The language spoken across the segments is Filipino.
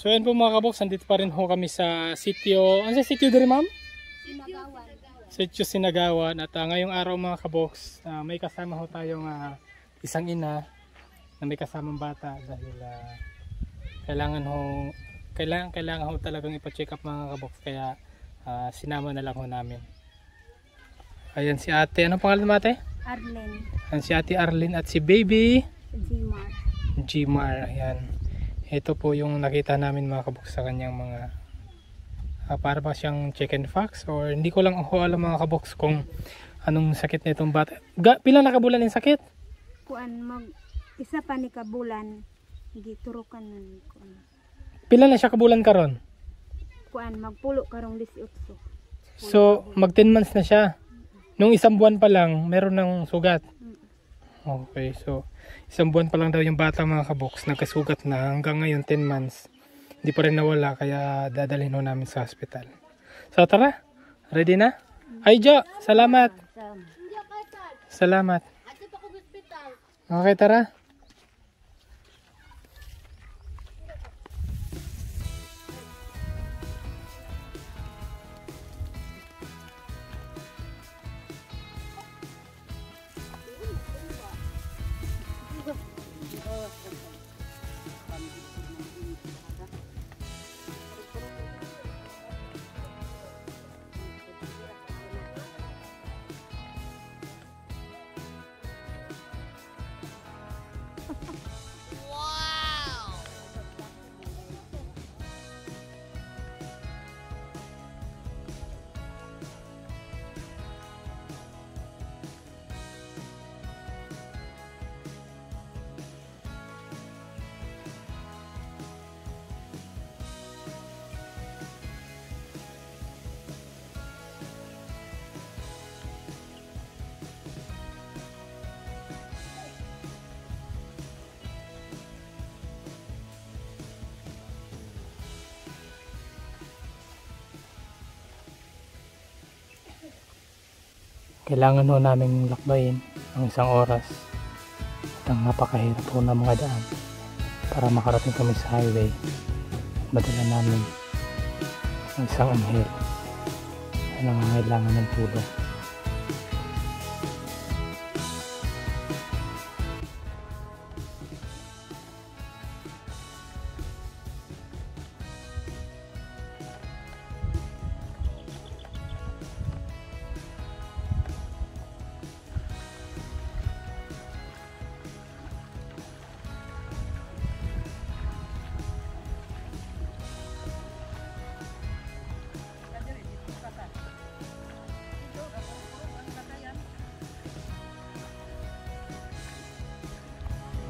So yan po mga kaboks, nandito pa rin ho kami sa sitio. Ano sa sitio diri ma'am? Sinagawan. Sitio Sinagawan. At ngayong araw mga kaboks, may kasama ho tayong isang ina na may kasamang bata dahil kailangan ho talagang ipa-check up mga kaboks, kaya sinama na lang ho namin. Ayan si ate, ano pangalan mo ate? Arlen. Ayan si ate Arlene at si baby Gmar. Ayan, ito po yung nakita namin mga kaboks sa kanyang mga para ba siyang chicken fox, or hindi ko lang ho alam mga kaboks kung anong sakit na itong bata. Pila na kabulan yung sakit? Isa pa ni kabulan, giturukan na kuan. Pila na siya kabulan karon? Magpulo karong 18. So mag 10 months na siya. Nung isang buwan pa lang meron ng sugat. Okay, so isang buwan pa lang daw yung bata mga kaboks, nagkasugat na. Hanggang ngayon 10 months hindi pa rin nawala, kaya dadalhin ho namin sa hospital. So tara, ready na? Ay Jo, salamat. Salamat. Okay, tara. Kailangan ho namin lakbayin ang isang oras at ang napakahirap po ng mga daan para makarating kami sa highway. Madala namin ang isang anghel na nangangailangan ng tulong.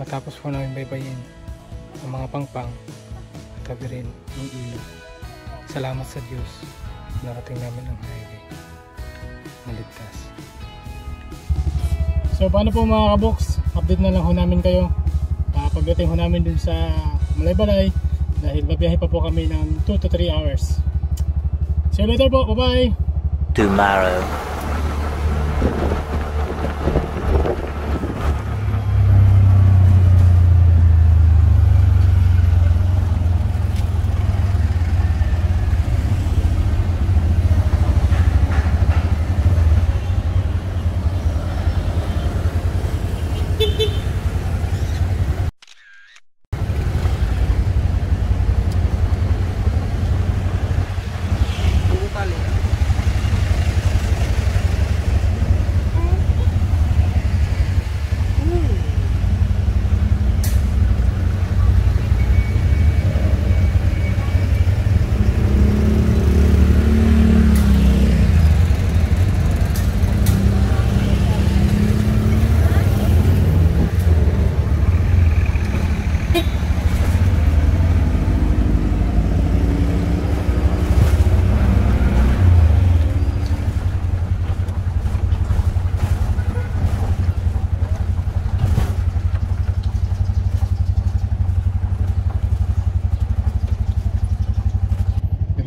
Matapos po namin baybayin ang mga pangpang at tabi rin ng ilog. Salamat sa Diyos, narating namin ang highway na ligtas. So paano po mga kaboks, update na lang ho namin kayo pagdating ho namin dun sa Malaybalay, dahil babiyahe pa po kami ng 2 to 3 hours. See you later po, bye bye! Tomorrow.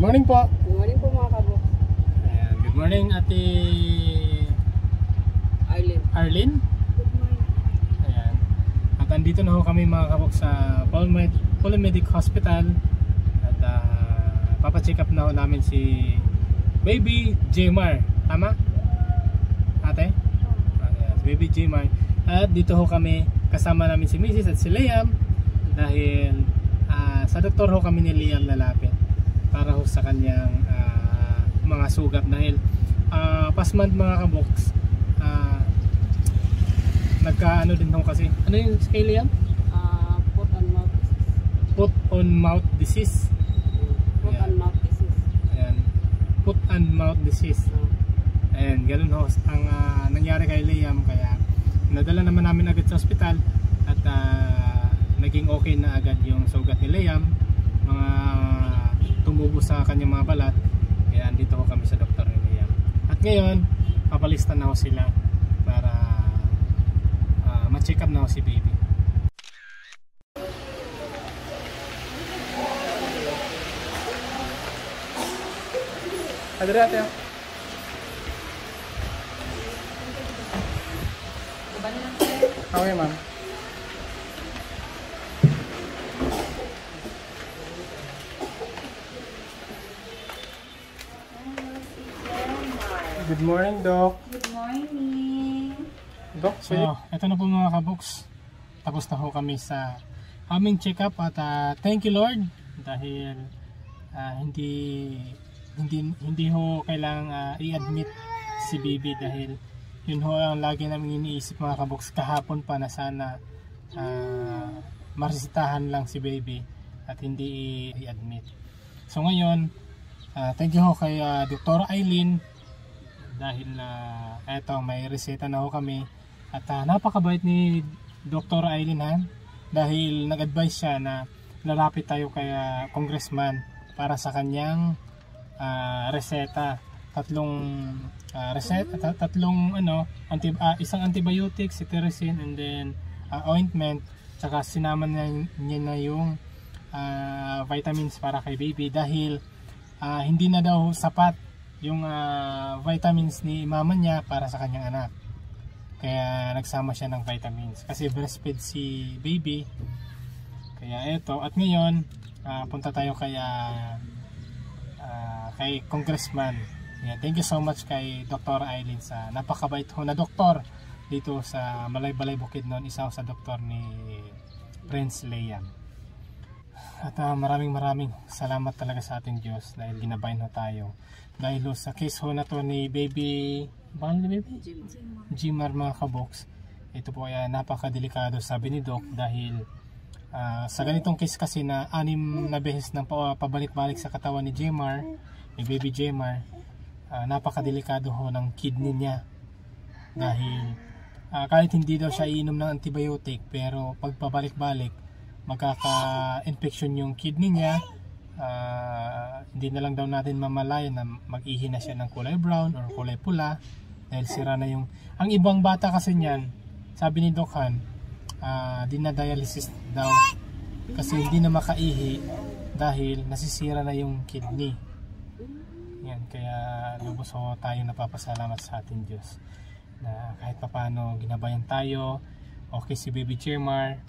morning po. Good morning po mga kabok. Ayan, good morning Ate Arlene. Good morning. Ayan. At andito na ho kami mga kabok sa Paul Medic Hospital. papacheck up na ho namin si Baby Jmar. Tama? Ate? Yes, Baby Jmar. At dito ho kami, kasama namin si Mrs. at si Liam dahil sa doktor ho kami ni Liam lalapit para ho sa kanyang mga sugat dahil past month mga kaboks, nagka-ano din ho kasi. Ano yung kay Liam? Foot and mouth disease. Foot on mouth disease. Foot and mouth disease. Ayan. Foot and mouth disease. Ayan, ganun ho ang nangyari kay Liam, kaya nadala naman namin agad sa ospital at naging okay na agad yung sugat ni Liam, mga tumubo sa kanyang mga balat, kaya andito ho kami sa doktor ni Liam. At ngayon, papalista na ho sila para ma-check up na ho si baby. Adre ate. Okay, ma'am. Good morning, Doc. Good morning. Doc, so ito na po mga kaboks. Tapos na ho kami sa aming check-up at thank you Lord dahil hindi ho kailangang i-admit si baby dahil yun ho ang lagi namin iniisip mga kaboks kahapon pa na sana maresitahan lang si baby at hindi i-admit. So ngayon, thank you ho kay Dr. Eileen dahil eto may reseta na ho kami at napakabait ni Dr. Eileen dahil nag-advise siya na lalapit tayo kay congressman para sa kanyang reseta. Isang antibiotic, cetirizine, and then ointment, tsaka sinama niya na yung vitamins para kay baby dahil hindi na daw sapat yung vitamins ni mama niya para sa kanyang anak, kaya nagsama siya ng vitamins kasi breastfeed si baby. Kaya eto, at ngayon punta tayo kay congressman. Yeah, thank you so much kay Dr. Eileen sa napakabait ho na doktor dito sa Malaybalay Bukidnon, isa sa doktor ni Prince Liam. At maraming salamat talaga sa ating Diyos dahil ginabayan ho tayo dahil sa case ho na to ni baby, bakit ni baby? Jmar mga kaboks. Ito po ay napakadelikado sabi ni Doc dahil sa ganitong case kasi na 6 na beses nang pabalik-balik sa katawan ni Jmar, ni baby Jmar, napakadelikado ho ng kidney niya dahil kahit hindi daw siya iinom ng antibiotic pero pag pabalik-balik magkaka-infection yung kidney niya. Hindi na lang daw natin mamalayan na mag-ihi na siya ng kulay brown or kulay pula dahil sira na yung ang ibang bata kasi niyan, sabi ni Doc Han, dinadialysis daw kasi hindi na makaihi dahil nasisira na yung kidney. Yan, kaya lubos ho tayo napapasalamat sa ating Diyos na kahit papano ginabayan tayo. Okay si baby Jmar,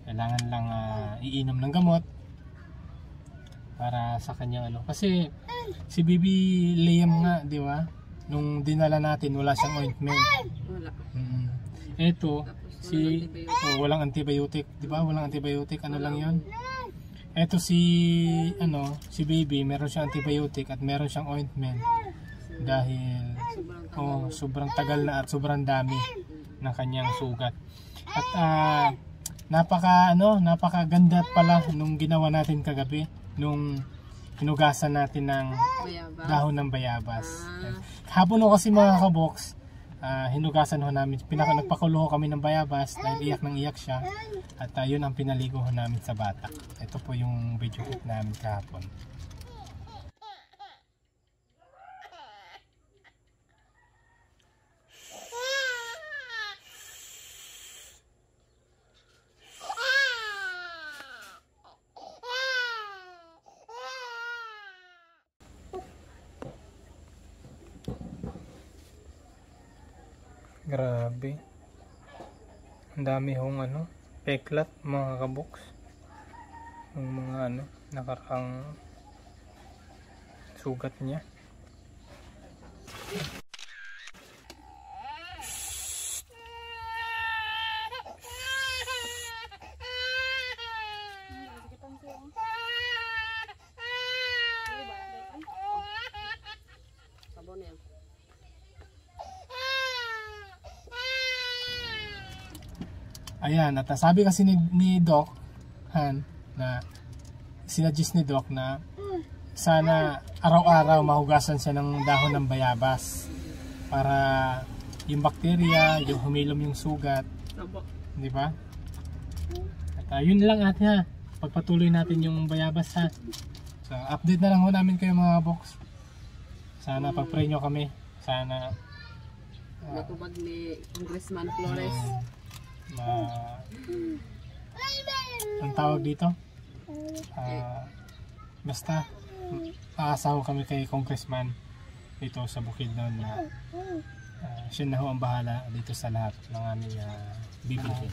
kailangan lang iinom ng gamot para sa kanyang kasi si baby Liam nga, di ba, nung dinala natin wala siyang ointment. Wala. Ito walang antibiotic, di ba? Walang antibiotic, ano lang 'yon. Ito si baby, meron siyang antibiotic at meron siyang ointment dahil sobrang tagal na at sobrang dami ng kanyang sugat. At napakaganda pala nung ginawa natin kagabi nung hinugasan natin ng dahon ng bayabas. Hapon ho kasi mga kaboks, hinugasan ho namin, nagpakulo ho kami ng bayabas dahil iyak ng iyak siya at yun ang pinaligo ho namin sa bata. Ito po yung video clip namin kahapon. Grabe. Ang dami hong peklat mga kaboks. Yung mga nakarang sugat niya. Sabon yan. Ayan, at sabi kasi ni Doc Han na sinadjust ni Doc na sana araw-araw mahugasan siya ng dahon ng bayabas para yung bakterya, yung humilom yung sugat, Sabo. di ba? At yun lang ate ha. Pagpatuloy natin yung bayabas ha. So, update na lang ho namin kayo mga box. Sana pag-pray nyo kami. Sana Natubag ni Congressman Flores. ang tawag dito basta aasaho kami kay Congressman dito sa Bukidnon na siya na ho ang bahala dito sa lahat ng aming bibigyan.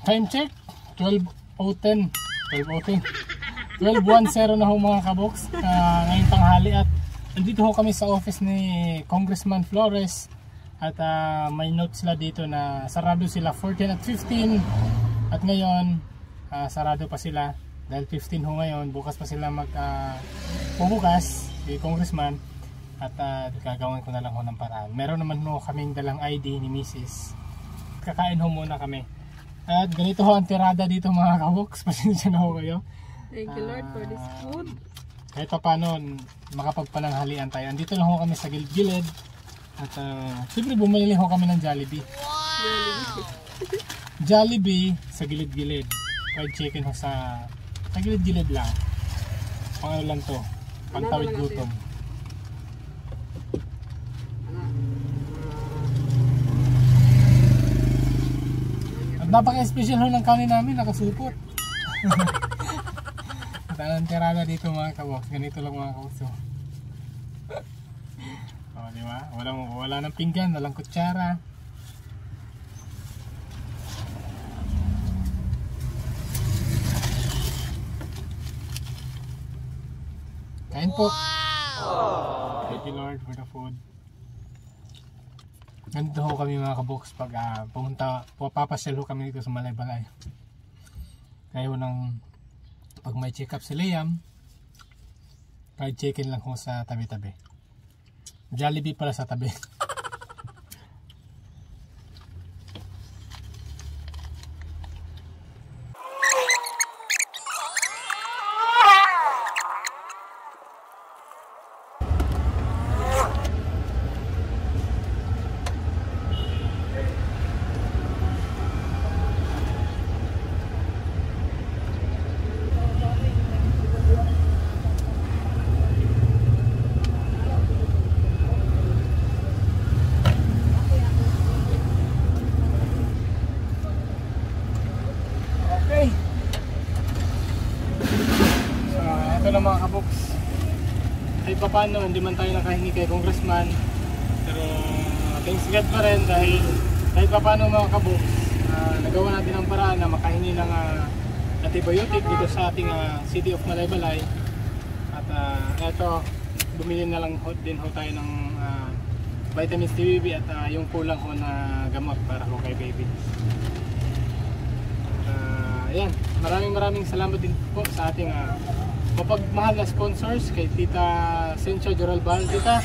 Time check 12:10 12:10 na ho mga kabox, ngayong tanghali at nandito ho kami sa office ni Congressman Flores. At may note sila dito na sarado sila 14 at 15 at ngayon sarado pa sila dahil 15 ho ngayon, bukas pa sila pubukas si Congressman at gagawin ko na lang ho ng paraan. Meron naman ho kaming dalang ID ni Mrs. Kakain ho muna kami at ganito ho ang tirada dito mga kabox. Pasensya na ho kayo. Thank you Lord for this food. Kahit pa paano makapagpananghalian tayo. Andito lang ho kami sa gilid-gilid. At siyempre bumili ho kami ng Jollibee. Jollibee sa gilid-gilid. Fried chicken ho sa gilid-gilid lang. Pang ano lang to, pantawid gutom. At napaka-special ho ng kanin namin, nakasupot. At ang tirada dito mga kabox, ganito lang mga kabox. Oh, di ba? Wala nang pinggan, walang kutsara. Kain po. Thank you Lord for the food. Ganito ho kami mga kabox pag papasyal ho kami dito sa Malaybalay. Kaya nang pag may check up si Liam, fried chicken lang ho sa tabi-tabi. Jollibee pala sa tabi. Mga kabox, kahit pa paano hindi man tayo nakahingi kay Congressman, pero thanks God pa rin dahil kahit pa paano mga kabox, nagawa natin ang paraan na makahingi ng antibiotic dito sa ating City of Malaybalay. At eto, bumili na lang din ho tayo ng vitamins TVB at yung kulang ho na gamot para ho kay baby. Ayan, maraming salamat din po sa ating mapagmahal na sponsors kay Tita Sencha Joralbal. Tita,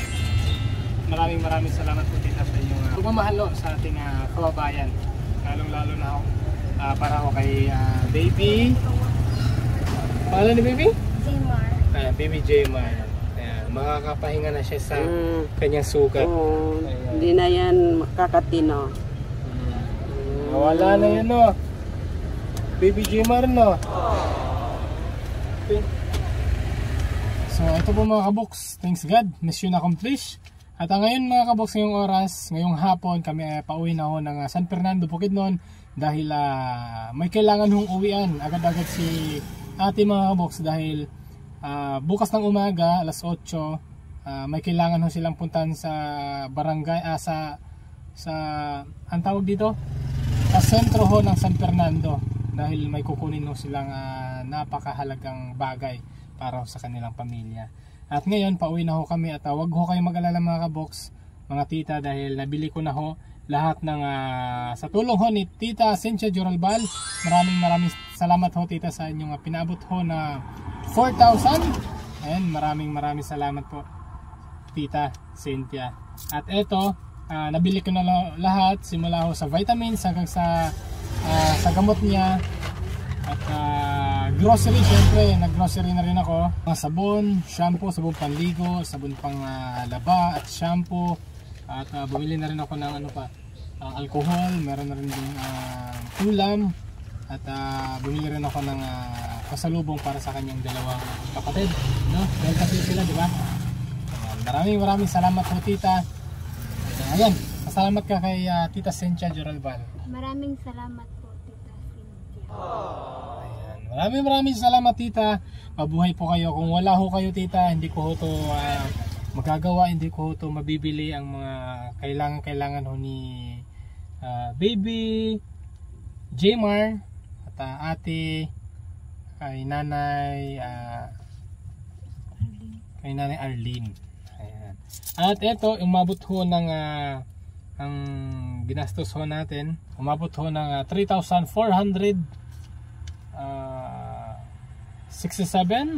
maraming salamat po tita sa inyong pagmamahal sa ating kababayan, lalong-lalo na ako para ako kay baby. Pangalan ni baby? Jmar. Baby Jmar. Makakapahinga na siya sa kanyang sugat. Hindi na yan kakatino. Wala na yan no. Baby Jmar no. So ito po mga kabox, thanks God, mission accomplished. At ngayon mga kabox, ngayong oras, ngayong hapon kami pauwi na ho ng San Fernando, Bukidnon dahil may kailangan hong uwian agad-agad si ate mga kabox dahil bukas ng umaga, alas 8, may kailangan ho silang puntahan sa barangay, sa ang tawag dito, sa sentro ho ng San Fernando dahil may kukunin ho silang napakahalagang bagay para ho sa kanilang pamilya. At ngayon, pauwi na ho kami at wag ho kayong mag-alala mga kaboks, mga tita, dahil nabili ko na ho lahat ng sa tulong ho ni Tita Cynthia Joralbal. Maraming salamat ho tita sa inyong pinaabot ho na 4,000. Ayan, maraming salamat po Tita Cynthia. At eto, nabili ko na lahat simula ho sa vitamins hanggang sa gamot niya. At grocery, syempre nag-grocery na rin ako. Mga sabon, shampoo, sabon panligo, sabon pang laba at shampoo. At bumili na rin ako ng alcohol, meron na rin yung ulam. At bumili rin ako ng pasalubong para sa kanyang dalawang kapatid, no? Dahil kasi sila, di ba? Maraming salamat po tita. Ayan, salamat ka kay Tita Cynthia Joralbal. Maraming salamat po, Tita Cynthia. Ayan, maraming salamat tita. Mabuhay po kayo. Kung wala ho kayo tita, hindi ko ho to magagawa, hindi ko ho to mabibili ang mga kailangan ho ni baby Jmar at ate, kay nanay Arlene. Ayan. At ito, umabot ho ng ang ginastos ho natin, umabot ho ng 3,467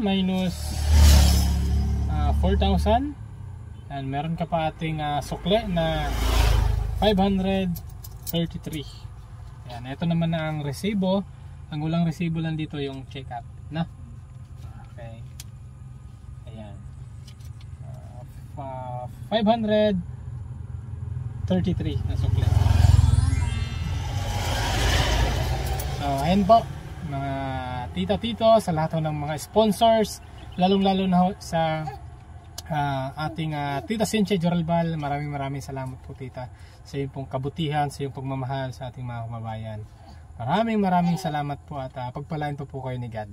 minus 4,000. And meron ka pa ating sukle na 533. Ayan, ito naman na ang resibo. Ang ulang resibo lang dito yung check-up na. Okay. Ayan. 533 na sukle. So, ayan po mga tita-tito, sa lahat ng mga sponsors, lalong-lalo na sa ating Tita Cynthia Joralbal. Maraming salamat po tita sa iyong pong kabutihan, sa iyong pagmamahal sa ating mga kababayan. Maraming salamat po at pagpalain po kayo ni God.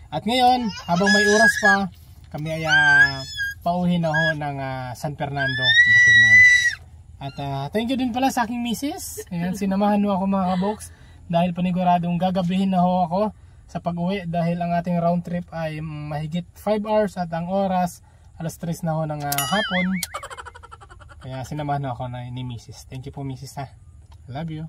At ngayon, habang may oras pa, kami ay pauhin na ho ng San Fernando, Bukidnon. At thank you din pala sa aking misis. Ayan, sinamahan ho ako mga kaboks dahil paniguradong gagabihin na ho ako sa pag-uwi dahil ang ating round trip ay mahigit 5 hours at ang oras alas 3 na ho ng hapon. Kaya sinamahan na ako ni misis. Thank you po misis ha. I love you.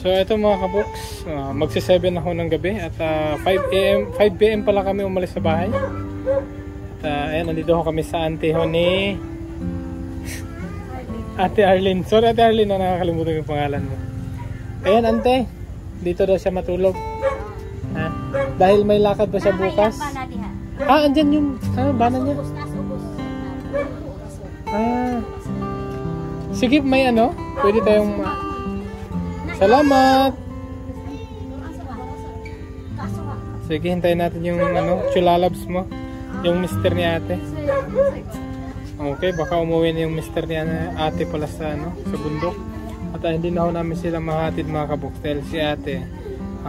So ito mga kaboks, magsi-7 ako ng gabi at 5 p.m. pala kami umalis sa bahay. At ayan, nandito ako kami sa auntie ho ni Ate Arlene. Sorry Ate Arlene, nakakalimutan yung pangalan mo. Ayan ante, dito daw siya matulog. Ha? Dahil may lakad pa siya bukas. Andyan yung bana niya. Sige, may pwede tayong salamat. Sige, hintayin natin yung chulalabs mo. Yung mister ni ate. Okay, baka umuwi na yung mister ni ate pala sa bundok. At hindi na ho namin sila mahatid mga kaboks. Dahil si ate,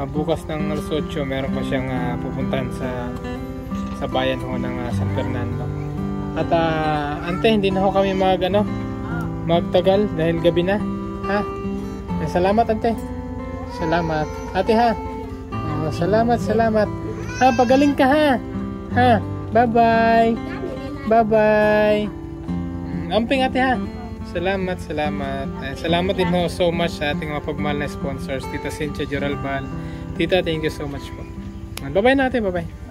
bukas ng alas 8, meron pa siyang pupuntahan sa bayan ho ng San Fernando. At ante, hindi na ho kami magtagal dahil gabi na. Ha? Salamat ante. Salamat. Ate ha. Salamat. Ha, pagaling ka ha. Ha. Bye-bye. Bye-bye. Amping ate ha. Salamat. Salamat din ho so much sa ating mga pagmahal na sponsors. Tita Cynthia Joralbal. Tita, thank you so much po. Bye-bye natin. Bye-bye.